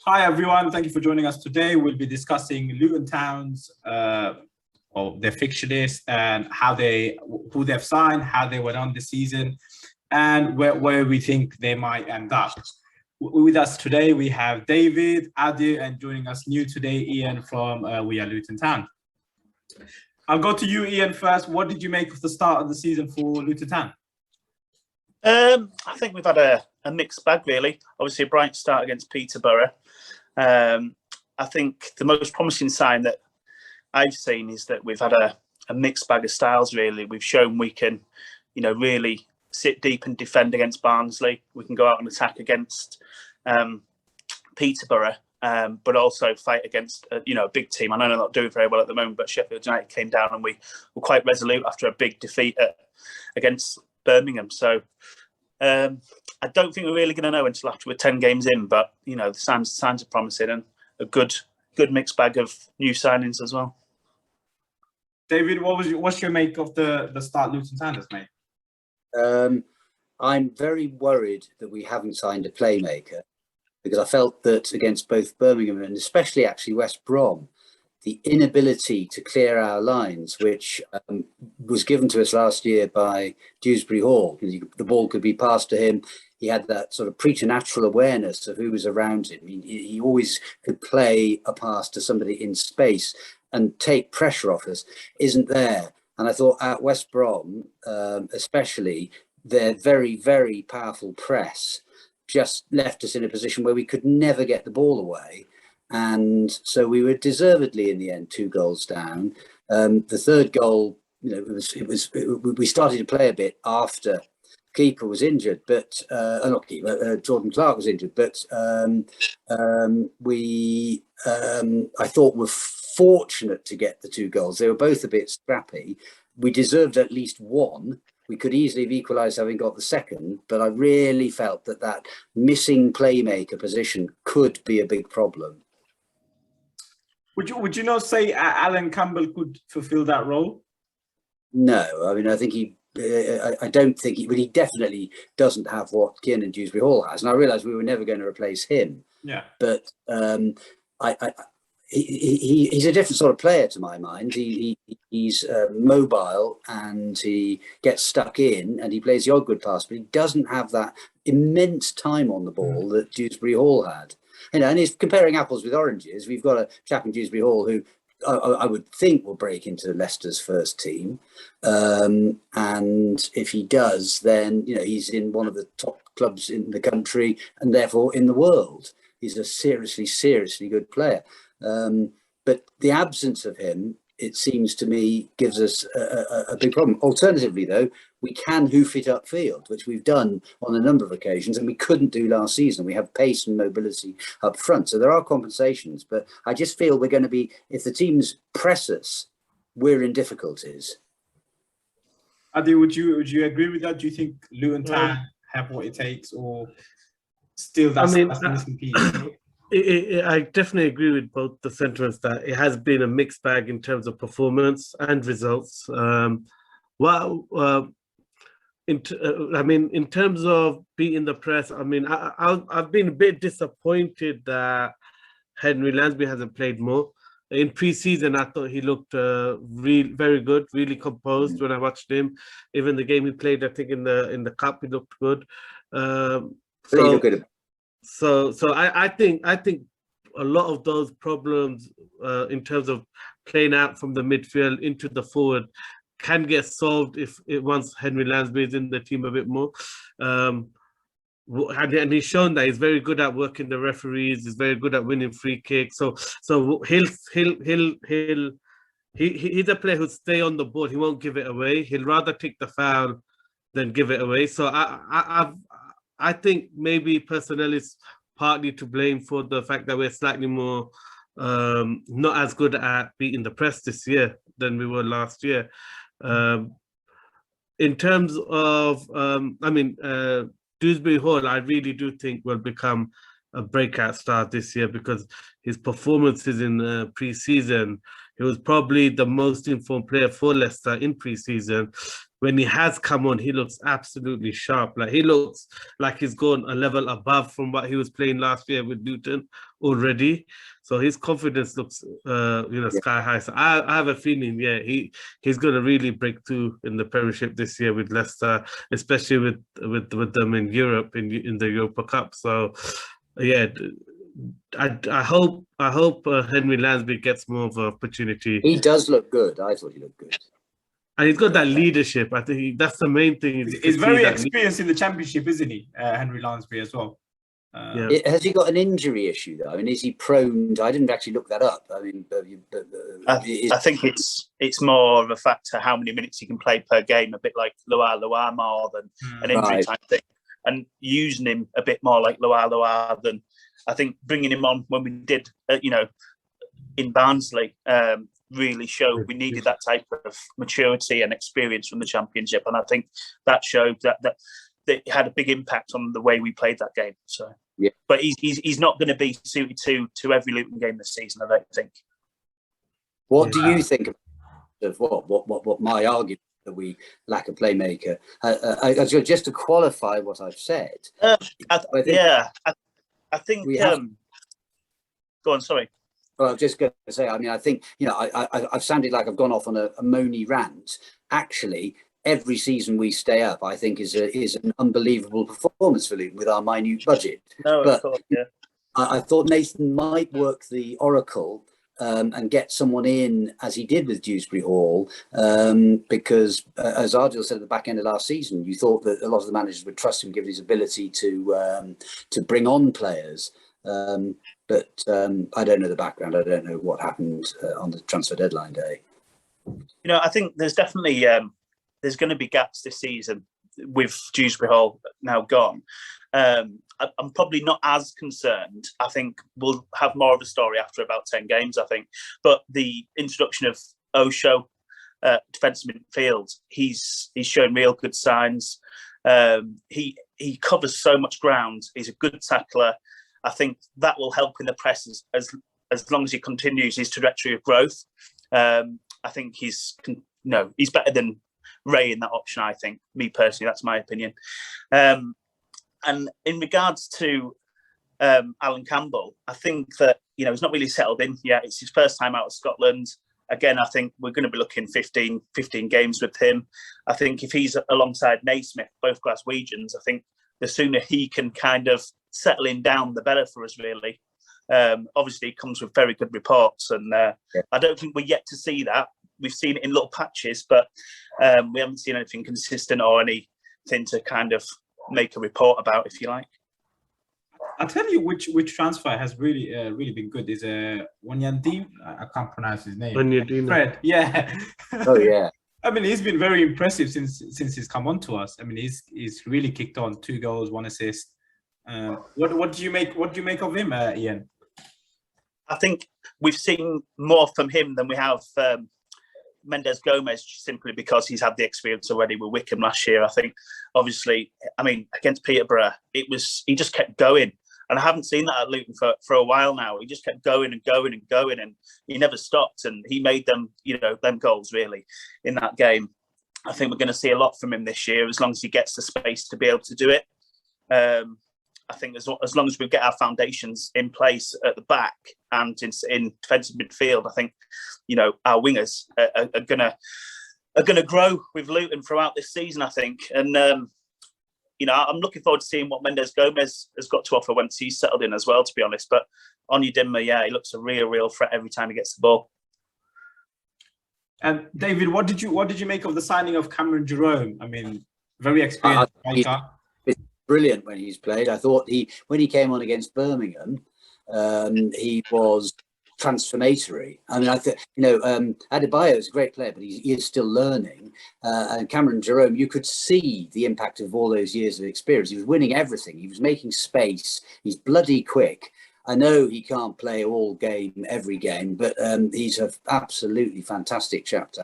Hi everyone, thank you for joining us today. We'll be discussing Luton Towns, or their fixture list and who they've signed, how they went on this season, and where we think they might end up. With us today, we have David, Adi, and joining us new today, Ian from We Are Luton Town. I'll go to you, Ian, first. What did you make of the start of the season for Luton Town? I think we've had a mixed bag, really. Obviously, a bright start against Peterborough. I think the most promising sign that I've seen is that we've had a mixed bag of styles, really. We've shown we can, really sit deep and defend against Barnsley. We can go out and attack against Peterborough, but also fight against, a big team. I know they're not doing very well at the moment, but Sheffield United came down and we were quite resolute after a big defeat against Birmingham. So I don't think we're really going to know until after we're 10 games in, but the signs are promising and a good mixed bag of new signings as well. David, what's your make of the start Luton Town has made? I'm very worried that we haven't signed a playmaker, because I felt that against both Birmingham and especially actually West Brom, the inability to clear our lines, which was given to us last year by Dewsbury Hall. The ball could be passed to him. He had that sort of preternatural awareness of who was around him. He always could play a pass to somebody in space and take pressure off us. Isn't there? And I thought at West Brom, especially, their very, very powerful press just left us in a position where we could never get the ball away. And so we were deservedly in the end 2 goals down. The third goal, we started to play a bit after keeper was injured, but not keeper, Jordan Clark was injured. But I thought, were fortunate to get the 2 goals. They were both a bit scrappy. We deserved at least one. We could easily have equalised having got the second, but I really felt that missing playmaker position could be a big problem. Would you not say Alan Campbell could fulfil that role? No, I mean, I think I don't think but he definitely doesn't have what Kiernan Dewsbury Hall has. And I realised we were never going to replace him. Yeah. But he's a different sort of player to my mind. He's mobile and he gets stuck in and he plays the odd good pass, but he doesn't have that immense time on the ball that Dewsbury Hall had. And he's comparing apples with oranges. We've got a chap in Dewsbury Hall who I would think will break into Leicester's first team. And if he does, then, he's in one of the top clubs in the country and therefore in the world. He's a seriously, seriously good player. But the absence of him, it seems to me, gives us a big problem. Alternatively, though, we can hoof it upfield, which we've done on a number of occasions, and we couldn't do last season. We have pace and mobility up front. So there are compensations, but I just feel we're going to be, if the teams press us, we're in difficulties. Adi, would you agree with that? Do you think Luton Town have what it takes, or still that's the missing piece? I definitely agree with both the sentiments that it has been a mixed bag in terms of performance and results. In terms of beating the press, I've been a bit disappointed that Henry Lansbury hasn't played more. In pre-season, I thought he looked very good, really composed when I watched him. Even the game he played, I think in the cup, he looked good. So I think a lot of those problems in terms of playing out from the midfield into the forward can get solved if once Henry Lansbury is in the team a bit more. And he's shown that he's very good at working the referees. He's very good at winning free kicks. So he's a player who'll stay on the ball. He won't give it away. He'll rather take the foul than give it away. So I think maybe personnel is partly to blame for the fact that we're slightly more not as good at beating the press this year than we were last year. In terms of, Dewsbury Hall, I really do think will become a breakout star this year because his performances in pre-season, he was probably the most informed player for Leicester in pre-season. when he has come on, he looks absolutely sharp. Like he looks like he's gone a level above from what he was playing last year with Luton already. So his confidence looks, sky high. So I have a feeling, he's going to really break through in the Premiership this year with Leicester, especially with them in Europe in the Europa Cup. So yeah, I hope Henry Lansbury gets more of an opportunity. He does look good. I thought he looked good. And he's got that leadership. I think that's the main thing. He's very experienced in the Championship, isn't he, Henry Lansbury as well? Has he got an injury issue though? I mean, is he prone to, I didn't actually look that up. I mean, I think it's more of a factor how many minutes he can play per game, a bit like Loire more than an injury type thing, and using him a bit more like Loire than I think bringing him on when we did, in Barnsley. Really showed we needed that type of maturity and experience from the Championship, and I think that showed that it had a big impact on the way we played that game. So, yeah, but he's not going to be suited to every Luton game this season, I don't think. What do you think of what my argument that we lack a playmaker? Just to qualify what I've said. I think. Go on, sorry. Well, I was just going to say, I mean, I think, I've sounded like I've gone off on a moany rant. Actually, every season we stay up, I think, is an unbelievable performance for Luton with our minute budget. No, but of course, yeah. I thought Nathan might work the oracle and get someone in as he did with Dewsbury Hall, because, as Ardil said at the back end of last season, you thought that a lot of the managers would trust him given his ability to bring on players. But I don't know the background. I don't know what happened on the transfer deadline day. I think there's definitely there's going to be gaps this season with Dewsbury Hall now gone. I'm probably not as concerned. I think we'll have more of a story after about 10 games, I think. But the introduction of Osho, defensive midfield, he's shown real good signs. He covers so much ground. He's a good tackler. I think that will help in the press as long as he continues his trajectory of growth. I think he's better than Ray in that option. I think, me personally, that's my opinion. And in regards to Alan Campbell, I think that he's not really settled in yet. It's his first time out of Scotland. Again, I think we're going to be looking 15 games with him. I think if he's alongside Naismith, both Glaswegians, I think the sooner he can kind of settling down, the better for us, really. Obviously, it comes with very good reports, and I don't think we're yet to see that. We've seen it in little patches, but we haven't seen anything consistent or anything to kind of make a report about, if you like. I'll tell you which transfer has really been good is Wanyandi. I can't pronounce his name. Wanyadina. Fred, yeah. Oh yeah. I mean, he's been very impressive since he's come on to us. I mean, he's really kicked on, 2 goals, 1 assist. What do you make of him, Ian? I think we've seen more from him than we have Mendes Gomez, simply because he's had the experience already with Wickham last year. I think, obviously, against Peterborough, he just kept going, and I haven't seen that at Luton for a while now. He just kept going and going and going, and he never stopped, and he made them, them goals really in that game. I think we're going to see a lot from him this year, as long as he gets the space to be able to do it. I think as long as we get our foundations in place at the back and in defensive midfield, I think our wingers are gonna grow with Luton throughout this season, I think. And I'm looking forward to seeing what Mendes Gomez has got to offer once he's settled in as well, to be honest. But Onyedinma, he looks a real threat every time he gets the ball. And David, what did you make of the signing of Cameron Jerome? I mean, very experienced striker. Brilliant when he's played. I thought when he came on against Birmingham, he was transformatory. I mean, I think Adebayo is a great player, but he is still learning. And Cameron Jerome, you could see the impact of all those years of experience. He was winning everything. He was making space. He's bloody quick. I know he can't play all game every game, but he's an absolutely fantastic chap to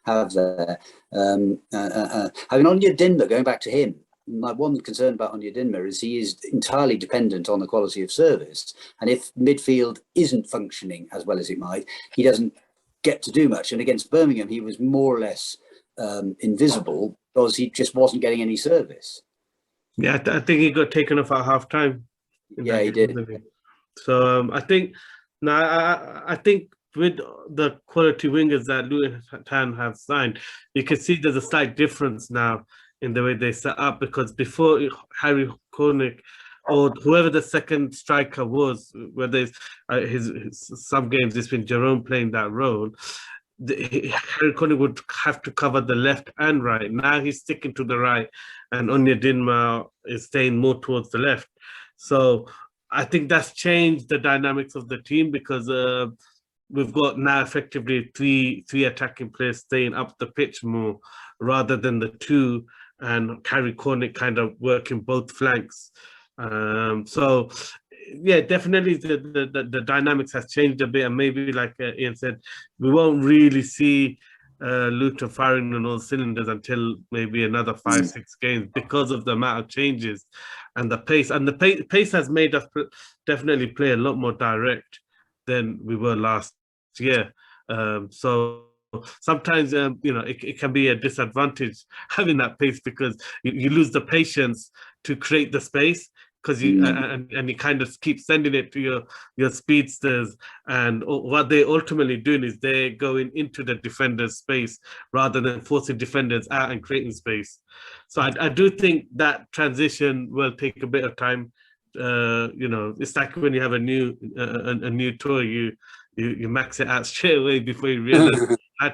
have there. Onyedinma, going back to him, my one concern about Onyedinma is he is entirely dependent on the quality of service. And if midfield isn't functioning as well as it might, he doesn't get to do much. And against Birmingham, he was more or less invisible because he just wasn't getting any service. Yeah, I think he got taken off at half time. Yeah, he did. So I think now I think with the quality wingers that Luton Town have signed, you can see there's a slight difference now in the way they set up, because before Harry Cornick or whoever the second striker was, whether it's his some games it's been Jerome playing that role, Harry Cornick would have to cover the left and right. Now he's sticking to the right, and Onyedinma is staying more towards the left. So I think that's changed the dynamics of the team, because we've got now effectively three attacking players staying up the pitch more rather than the two, and Harry Cornick kind of working both flanks. So yeah, definitely the dynamics has changed a bit, and maybe like Ian said, we won't really see Luton firing on all cylinders until maybe another 5-6 games, because of the amount of changes and the pace. And the pace has made us definitely play a lot more direct than we were last year. So sometimes it can be a disadvantage having that pace, because you lose the patience to create the space, because you and you kind of keep sending it to your speedsters, and what they're ultimately doing is they're going into the defender's space rather than forcing defenders out and creating space. So I do think that transition will take a bit of time. It's like when you have a new toy, you max it out straight away before you realize how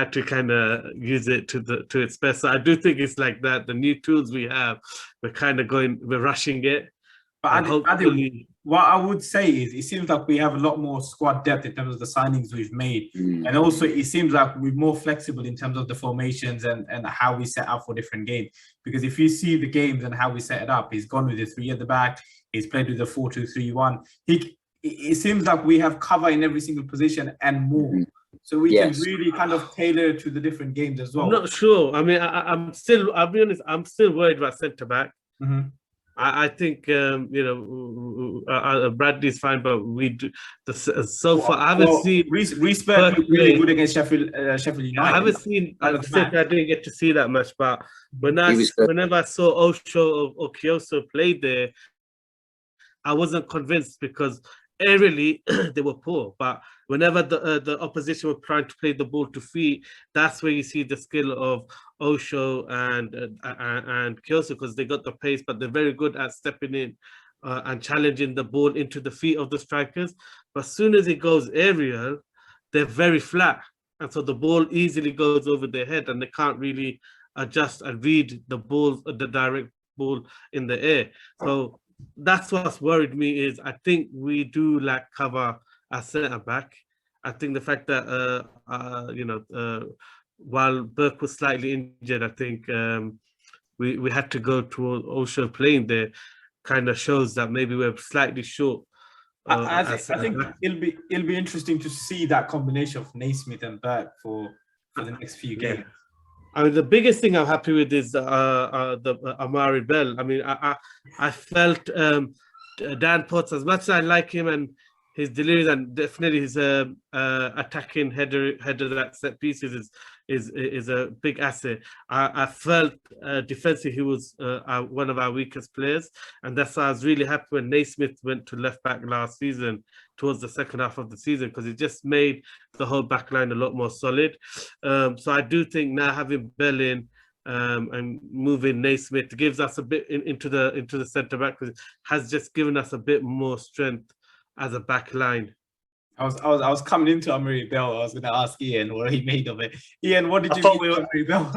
to kind of use it to its best. So I do think it's like that. The new tools we have, we're rushing it. But I think what I would say is it seems like we have a lot more squad depth in terms of the signings we've made. And also it seems like we're more flexible in terms of the formations and how we set up for different games. Because if you see the games and how we set it up, he's gone with the 3 at the back, he's played with the 4-2-3-1. It seems like we have cover in every single position and more. So we can really kind of tailor to the different games as well. I'm not sure. I mean, I'll be honest, I'm still worried about centre-back. I think, Bradley's fine, but we do, so far, I haven't seen... Reece Burke looked really good against Sheffield United. I haven't seen... I didn't get to see that much, but whenever I saw Osho or Kyoso played there, I wasn't convinced, because aerially they were poor, but whenever the opposition were trying to play the ball to feet, that's where you see the skill of Osho and Kyoso, because they got the pace, but they're very good at stepping in and challenging the ball into the feet of the strikers. But as soon as it goes aerial, they're very flat, and so the ball easily goes over their head, and they can't really adjust and read the direct ball in the air. So that's what's worried me, is I think we do lack cover at centre back. I think the fact that while Burke was slightly injured, I think we had to go to Osho playing there, kind of shows that maybe we're slightly short. I think it'll be interesting to see that combination of Naismith and Burke for the next few games. I mean, the biggest thing I'm happy with is the Amari Bell. I mean, I felt Dan Potts, as much as I like him and his deliveries, and definitely his attacking header that set pieces is a big asset. I felt defensively he was one of our weakest players, and that's why I was really happy when Naismith went to left back last season, towards the second half of the season, because it just made the whole back line a lot more solid. So I do think now having Bell in and moving Naismith gives us a bit into the centre back, because it has just given us a bit more strength as a back line. I was coming into Amari Bell. I was going to ask Ian what he made of it. Ian, what did you think of Amari Bell?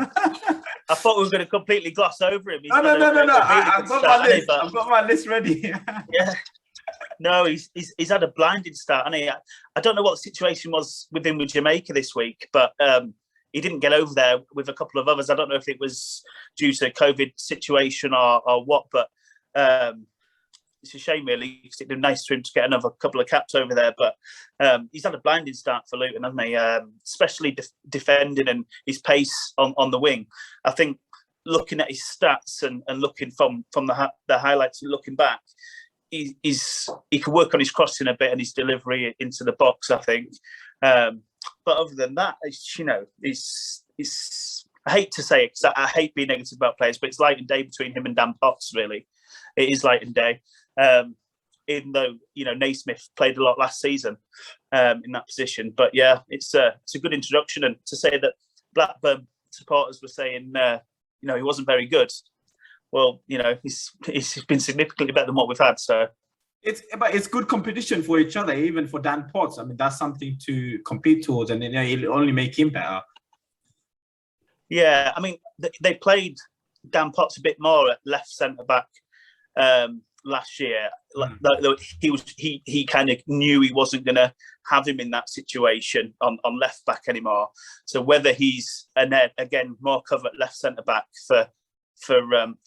I thought we were going to completely gloss over him. No. I've got my list. I've got my list ready. Yeah. No, he's had a blinding start, and I don't know what the situation was with him with Jamaica this week, but he didn't get over there with a couple of others. I don't know if it was due to the COVID situation or what, but it's a shame, really, because it'd been nice for him to get another couple of caps over there. But he's had a blinding start for Luton, hasn't he? Especially defending and his pace on the wing. I think looking at his stats and looking from the highlights and looking back, he could work on his crossing a bit and his delivery into the box, I think. But other than that, he's I hate to say it because I hate being negative about players, but it's light and day between him and Dan Potts. Really, it is light and day. Even though Naismith played a lot last season in that position, but yeah, it's a good introduction. And to say that Blackburn supporters were saying he wasn't very good, well, he's been significantly better than what we've had. So it's good competition for each other, even for Dan Potts. I mean, that's something to compete towards, and it'll only make him better. Yeah, I mean, they played Dan Potts a bit more at left centre back last year. He kind of knew he wasn't going to have him in that situation on left back anymore. So whether he's again more cover at left centre back for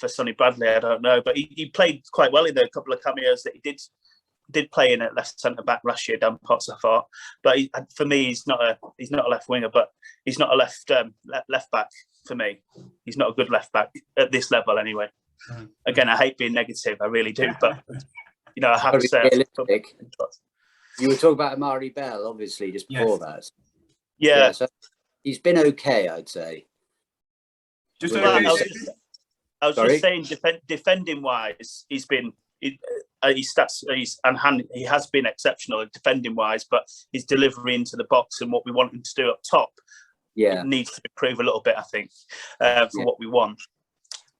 Sonny Bradley, I don't know. But he played quite well in the couple of cameos that he did play in at left centre back last year, Dan Potts, I thought. But for me, he's not a left winger, but he's not a left back for me. He's not a good left back at this level anyway. Again, I hate being negative, I really do, but I have to say. You were talking about Amari Bell, obviously, just before that. Yeah. So he's been okay, I'd say. I was just saying, defending wise, he has been exceptional defending wise, but his delivery into the box and what we want him to do up top, it needs to improve a little bit, I think, for what we want.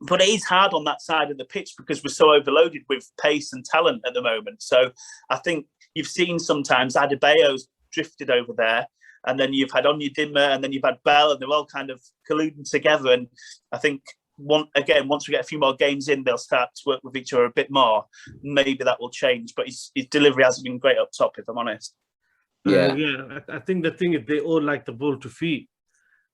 But it is hard on that side of the pitch because we're so overloaded with pace and talent at the moment. So I think you've seen sometimes Adebayo's drifted over there, and then you've had Onyedinma, and then you've had Bell, and they're all kind of colluding together. And I think once we get a few more games in, they'll start to work with each other a bit more. Maybe that will change. But his delivery hasn't been great up top, if I'm honest. I think the thing is they all like the ball to feet.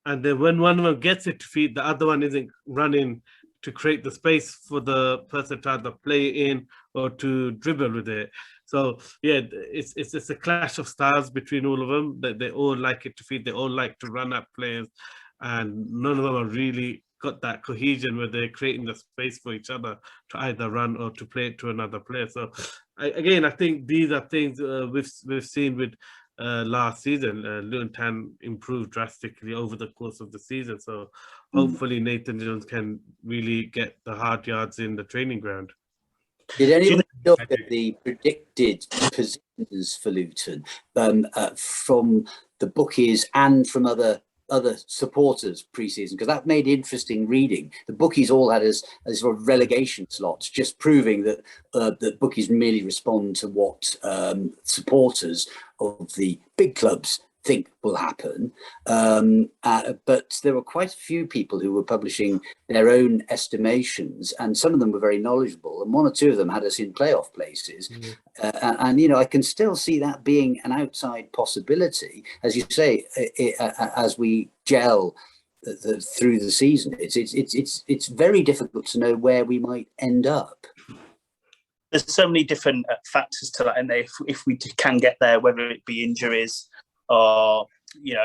And then when one of them gets it to feet, the other one isn't running to create the space for the person to either play in or to dribble with it. So yeah, it's a clash of styles between all of them. That they all like it to feed. They all like to run at players, and none of them have really got that cohesion where they're creating the space for each other to either run or to play it to another player. So I think these are things we've seen with last season. Luton Town improved drastically over the course of the season. So hopefully Nathan Jones can really get the hard yards in the training ground. Did anyone look at the predicted positions for Luton from the bookies and from other supporters pre-season? Because that made interesting reading. The bookies all had as sort of relegation slots, just proving that that bookies merely respond to what supporters of the big clubs think will happen. But there were quite a few people who were publishing their own estimations, and some of them were very knowledgeable, and one or two of them had us in playoff places. And I can still see that being an outside possibility, as you say, as we gel through the season. It's very difficult to know where we might end up. There's so many different factors to that, and if we can get there, whether it be injuries or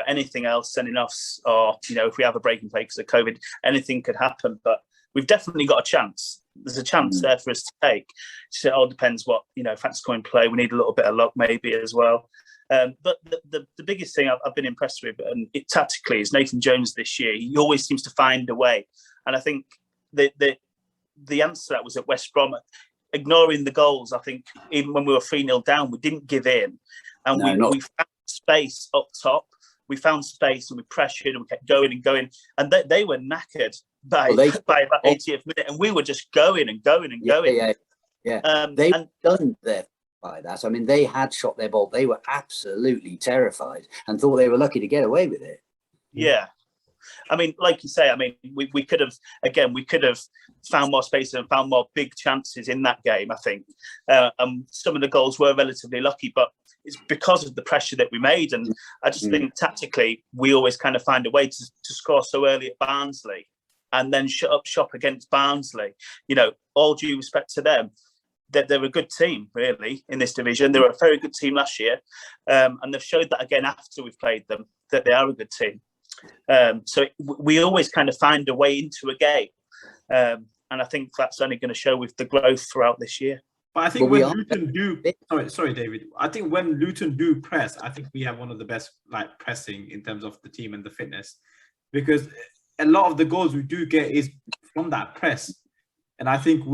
anything else, sending offs, or if we have a break and play because of COVID, anything could happen. But we've definitely got a chance. There's a chance there for us to take. So it all depends what factors come in play. We need a little bit of luck maybe as well. But the biggest thing I've been impressed with, and tactically, is Nathan Jones this year. He always seems to find a way, and I think the answer to that was at West Brom. Ignoring the goals, I think even when we were 3-0 down, we didn't give in, and we found space up top. We found space and we pressured and we kept going and going, and they were knackered by about 80th minute, and we were just going and going and going. They were done there by that. I mean, they had shot their bolt. They were absolutely terrified and thought they were lucky to get away with it. Yeah. I mean, like you say, I mean, we could have found more space and found more big chances in that game, I think. Some of the goals were relatively lucky, but it's because of the pressure that we made. And I just think tactically, we always kind of find a way to score so early at Barnsley and then shut up shop against Barnsley. All due respect to them, they're a good team, really, in this division. They were a very good team last year. And they've showed that again after we've played them, that they are a good team. So we always kind of find a way into a game, and I think that's only going to show with the growth throughout this year. But I think when Luton do, sorry, David. I think when Luton do press, I think we have one of the best pressing in terms of the team and the fitness. because a lot of the goals we do get is from that press. And I think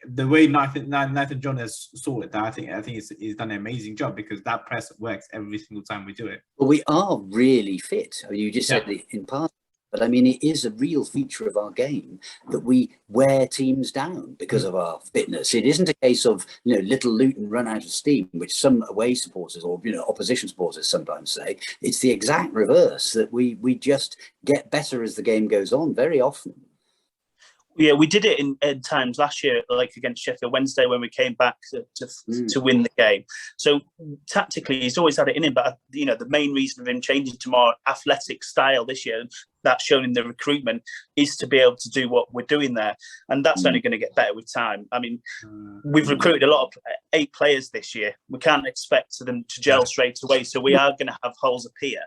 the way Nathan John has sorted that, I think he's done an amazing job, because that press works every single time we do it. Well, we are really fit. I mean, you just said it in part, but I mean, it is a real feature of our game that we wear teams down because of our fitness. It isn't a case of, you know, little Luton run out of steam, which some away supporters or, you know, opposition supporters sometimes say. It's the exact reverse, that we just get better as the game goes on very often. Yeah, we did it in times last year, like against Sheffield Wednesday, when we came back to win the game. So tactically, he's always had it in him. But, you know, the main reason of him changing to more athletic style this year, that's shown in the recruitment, is to be able to do what we're doing there. And that's only going to get better with time. I mean, we've recruited a lot of 8 players this year. We can't expect them to gel straight away. So we are going to have holes appear.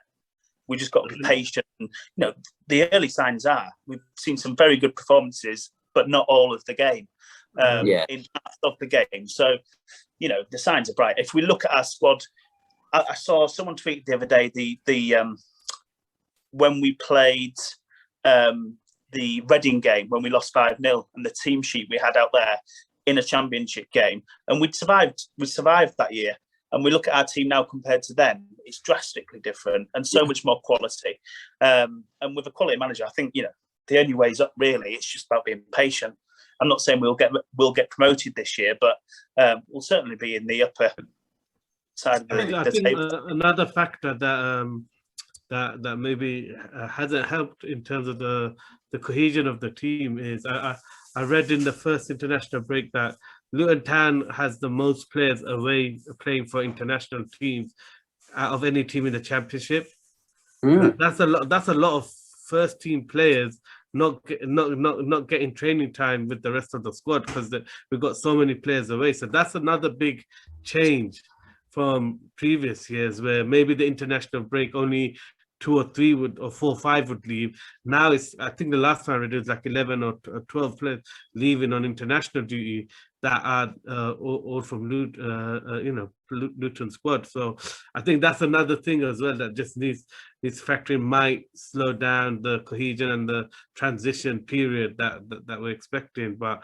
We just got to be patient. And, you know, the early signs are we've seen some very good performances, but not all of the game. In half of the game. So, you know, the signs are bright. If we look at our squad, I saw someone tweet the other day the when we played the Reading game, when we lost 5-0, and the team sheet we had out there in a championship game, and we survived that year. And we look at our team now compared to them, it's drastically different and so much more quality. And with a quality manager, I think, you know, the only way is up, really. It's just about being patient. I'm not saying we'll get promoted this year, but we'll certainly be in the upper side of the table. Another factor that maybe hasn't helped in terms of the cohesion of the team is I read in the first international break that Luton Town has the most players away playing for international teams out of any team in the championship. That's a lot. That's a lot of first team players not getting training time with the rest of the squad, because we've got so many players away. So that's another big change from previous years, where maybe the international break only 2 or 3 or 4 or 5 would leave. Now it's, I think the last time it was like 11 or 12 players leaving on international duty that are all from Luton squad. So I think that's another thing as well that just needs factoring, might slow down the cohesion and the transition period that we're expecting. But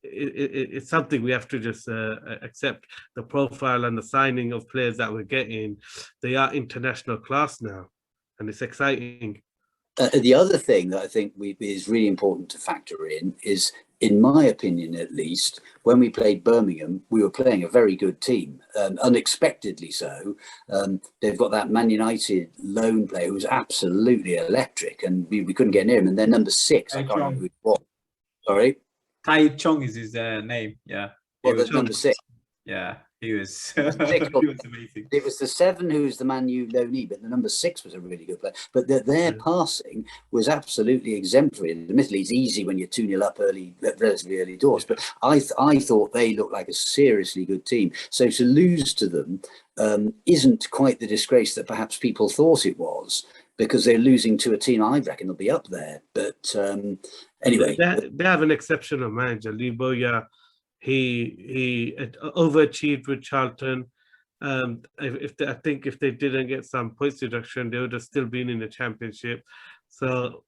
it's something we have to just accept. The profile and the signing of players that we're getting, they are international class now, and it's exciting. The other thing that I think is really important to factor in is, in my opinion at least, when we played Birmingham, we were playing a very good team, unexpectedly so. They've got that Man United loan player who's absolutely electric, and we couldn't get near him. And they're number 6. I can't remember who it was. Sorry? Tai Chong is his name, yeah. Well, that's number 6. Yeah, he was, he was amazing. It was the 7 who was the Man U loanee, but the number 6 was a really good player. But their passing was absolutely exemplary. Admittedly, it's easy when you're 2-0 up relatively early doors, but I thought they looked like a seriously good team. So to lose to them isn't quite the disgrace that perhaps people thought it was, because they're losing to a team I reckon will be up there. But anyway. They have an exceptional manager, Lee Bowyer. He overachieved with Charlton. I think if they didn't get some points deduction, they would have still been in the championship. So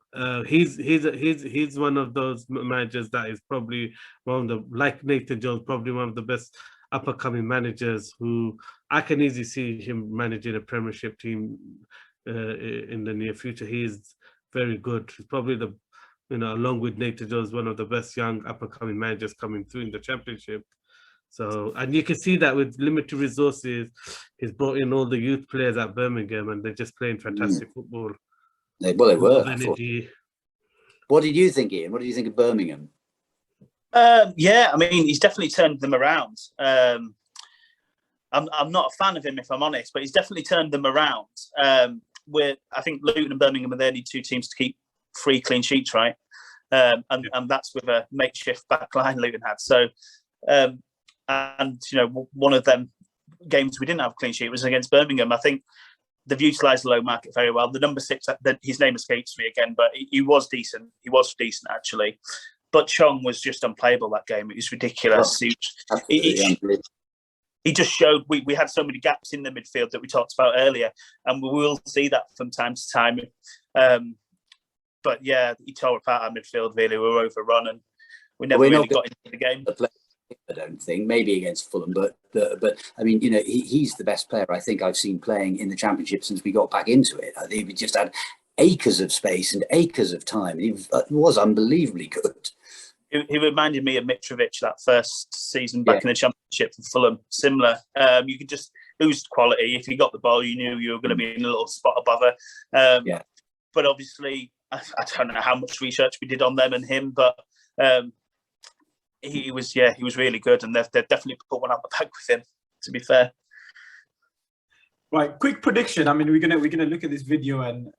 he's one of those managers that is probably one of the, like Nathan Jones, probably one of the best up and coming managers who I can easily see him managing a Premiership team in the near future. He is very good. He's probably along with Nathan Jones, one of the best young up-and-coming managers coming through in the Championship. So, and you can see that with limited resources, he's brought in all the youth players at Birmingham, and they're just playing fantastic football. They were. What did you think, Ian? What did you think of Birmingham? Yeah, I mean, he's definitely turned them around. I'm not a fan of him, if I'm honest, but he's definitely turned them around. I think Luton and Birmingham are the only 2 teams to keep 3 clean sheets, right? And that's with a makeshift back line Luton had. So, and one of them games we didn't have a clean sheet was against Birmingham. I think they've utilised the low market very well. The number 6, his name escapes me again, but he was decent. He was decent actually. But Chong was just unplayable that game. It was ridiculous. He just showed we had so many gaps in the midfield that we talked about earlier, and we will see that from time to time. but yeah, he tore apart our midfield. Really, we were overrun, and we never really got into the game. I don't think, maybe against Fulham, but I mean, you know, he's the best player I think I've seen playing in the Championship since we got back into it. I think we just had acres of space and acres of time. He was unbelievably good. He reminded me of Mitrovic that first season back in the Championship for Fulham. Similar. You could just lose quality. If you got the ball, you knew you were going to be in a little spot above her. But obviously, I don't know how much research we did on them and him, but he was really good, and they've definitely put one out the bag with him, to be fair. Right, quick prediction. I mean, we're gonna look at this video and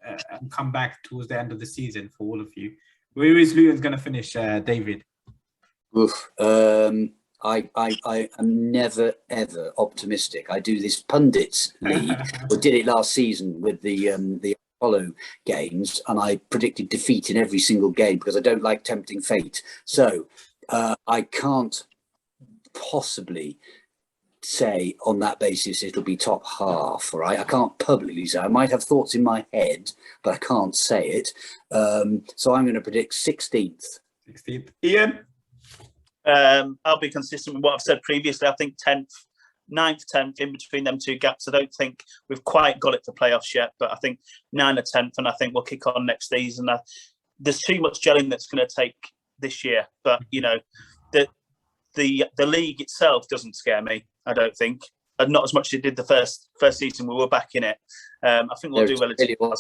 come back towards the end of the season for all of you. Where is Luton's gonna finish, David? Oof. I am never ever optimistic. I do this pundits league, or did it last season with the Apollo games, and I predicted defeat in every single game because I don't like tempting fate. So I can't possibly say on that basis it'll be top half. All right, I can't publicly say. I might have thoughts in my head, but I can't say it. So I'm going to predict 16th. 16th. Ian? I'll be consistent with what I've said previously. I think 10th, 9th, 10th, in between them two gaps. I don't think we've quite got it for playoffs yet, but I think 9th or 10th, and I think we'll kick on next season. There's too much gelling that's going to take this year, but you know, the league itself doesn't scare me. I don't think, and not as much as it did the first season we were back in it. I think we'll do relatively well.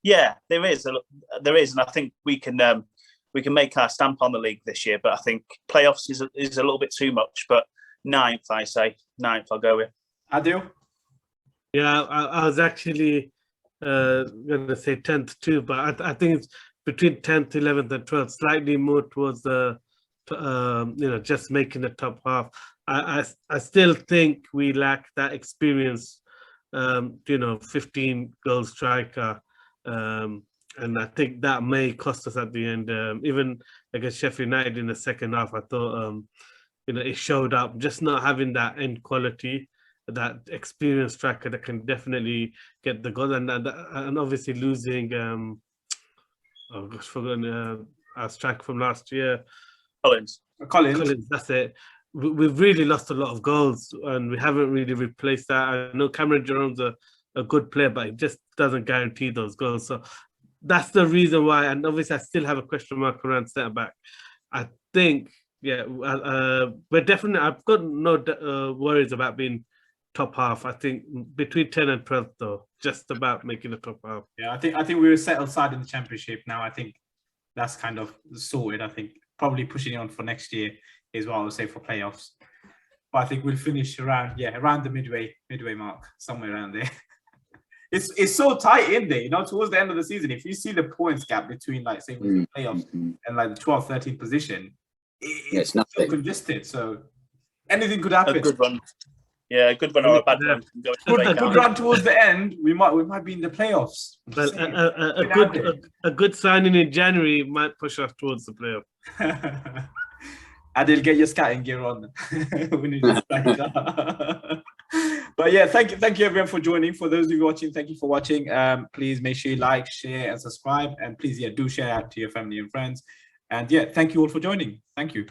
Yeah, there is, and I think we can make our stamp on the league this year. But I think playoffs is a little bit too much. But 9th, I say 9th. I'll go with. Adil? Yeah, I was actually going to say 10th too, but I think it's between 10th, 11th, and 12th, slightly more towards the just making the top half. I still think we lack that experience, 15 goal striker, and I think that may cost us at the end. Even against Sheffield United in the second half, I thought it showed up, just not having that end quality, that experienced striker that can definitely get the goal, and obviously losing forgotten our striker from last year, Collins, that's it. We've really lost a lot of goals, and we haven't really replaced that. I know Cameron Jerome's a good player, but he just doesn't guarantee those goals. So that's the reason why. And obviously, I still have a question mark around centre back. I think, we're definitely. I've got no worries about being top half. I think between 10 and 12, though, just about making the top half. Yeah, I think we were settled side in the Championship now. I think that's kind of sorted. I think probably pushing on for next year is what I would say for playoffs. But I think we'll finish around the midway mark, somewhere around there. It's so tight in there, towards the end of the season. If you see the points gap between, like, say, the playoffs and like the 12th, 13th position, it's so congested. So anything could happen. A good run. Yeah, a good run or a bad one. A good run towards the end, we might be in the playoffs. Well, a good signing in January might push us towards the playoff. Adil, get your scouting gear on. We need to stack it up. But yeah, thank you everyone for joining. For those of you watching, thank you for watching. Please make sure you like, share, and subscribe. And please, do share out to your family and friends. And thank you all for joining. Thank you.